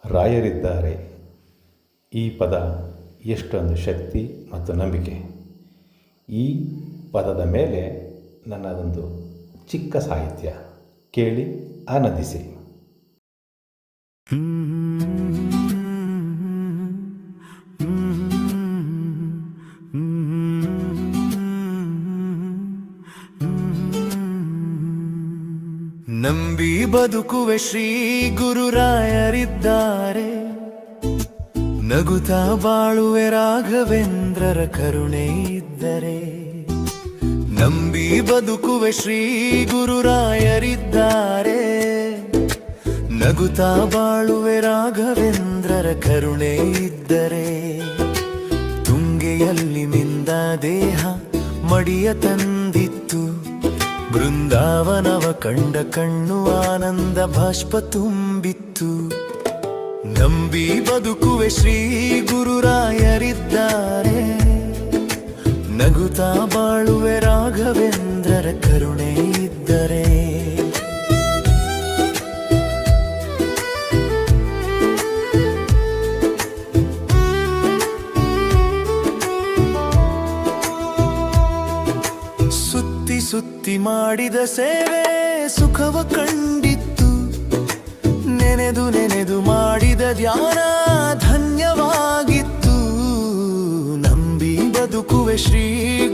ರಾಯರಿದ್ದಾರೆ. ಈ ಪದ ಎಷ್ಟೊಂದು ಶಕ್ತಿ ಮತ್ತು ನಂಬಿಕೆ. ಈ ಪದದ ಮೇಲೆ ನನ್ನದೊಂದು ಚಿಕ್ಕ ಸಾಹಿತ್ಯ ಕೇಳಿ ಆನಂದಿಸಿ. ನಂಬಿ ಬದುಕುವೆ ಶ್ರೀ ಗುರುರಾಯರಿದ್ದಾರೆ, ನಗುತ್ತಾ ಬಾಳುವೆ ರಾಘವೇಂದ್ರರ ಕರುಣೆ ಇದ್ದರೆ. ನಂಬಿ ಬದುಕುವೆ ಶ್ರೀ ಗುರುರಾಯರಿದ್ದಾರೆ, ನಗುತ್ತಾ ಬಾಳುವೆ ರಾಘವೇಂದ್ರರ ಕರುಣೆ ಇದ್ದರೆ. ತುಂಗೆಯಲ್ಲಿ ಮಿಂದ ದೇಹ ಮಡಿಯ ತಂದಿತ್ತು, ಬೃಂದಾವನವ ಕಂಡ ಕಣ್ಣು ಆನಂದ ಬಾಷ್ಪ ತುಂಬಿತ್ತು. ನಂಬಿ ಬದುಕುವೆ ಶ್ರೀ ಗುರುರಾಯರಿದ್ದಾರೆ, ನಗುತ್ತಾ ಬಾಳುವೆ ರಾಘವೇಂದ್ರರ ಕರುಣೆ ಇದ್ದರೆ. ಸುತ್ತಿ ಮಾಡಿದ ಸೇವೆ ಸುಖವ ಕಂಡಿತ್ತು, ನೆನೆದು ನೆನೆದು ಮಾಡಿದ ಧ್ಯಾನ ಧನ್ಯವಾಗಿತ್ತು. ನಂಬಿ ಬದುಕುವೆ ಶ್ರೀ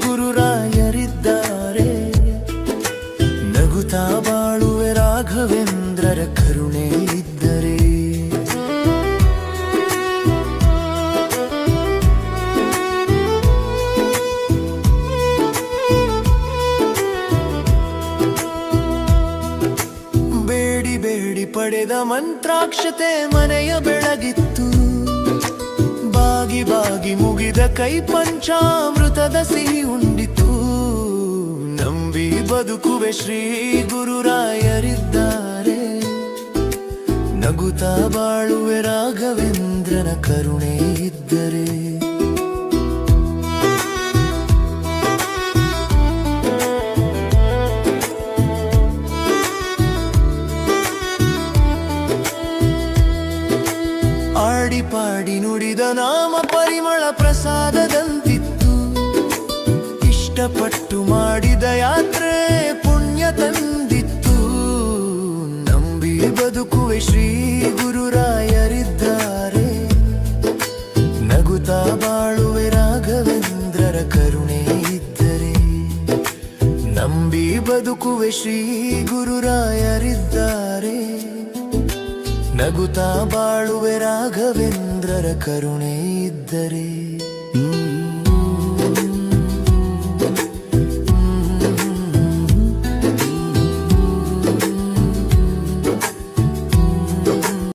ಗುರುರಾಯರಿದ್ದಾರೆ, ನಗುತ್ತಾ ಬಾಳುವೆ ರಾಘವೇಂದ್ರರ ಕರುಣೆ ಇದ್ದರೆ. ಪಡೆದ ಮಂತ್ರಾಕ್ಷತೆ ಮನೆಯ ಬೆಳಗಿತ್ತು, ಬಾಗಿ ಬಾಗಿ ಮುಗಿದ ಕೈ ಪಂಚಾಮೃತದ ಸಿಹಿ ಉಂಡಿತು. ನಂಬಿ ಬದುಕುವೆ ಶ್ರೀ ಗುರುರಾಯರಿದ್ದಾರೆ, ನಗುತ್ತಾ ಬಾಳುವೆ ರಾಘವೇಂದ್ರನ ಕರುಣೆ ಇದ್ದರೆ. ಆಡಿ ಪಾಡಿ ನುಡಿದ ನಾಮ ಪರಿಮಳ ಪ್ರಸಾದದಂತಿತ್ತು, ಇಷ್ಟಪಟ್ಟು ಮಾಡಿದ ಯಾತ್ರೆ ಪುಣ್ಯ ತಂದಿತ್ತು. ನಂಬಿ ಬದುಕುವೆ ಶ್ರೀ ಗುರುರಾಯರಿದ್ದಾರೆ, ನಗುತ್ತಾ ಬಾಳುವೆ ರಾಘವೇಂದ್ರರ ಕರುಣೆ ಇದ್ದರೆ. ನಂಬಿ ಬದುಕುವೆ ಶ್ರೀ ಗುರುರಾಯರಿದ್ದಾರೆ, ನಗುತ್ತಾ ಬಾಳುವೆ ರಾಘವೇಂದ್ರರ ಕರುಣೆ ಇದ್ದರೆ.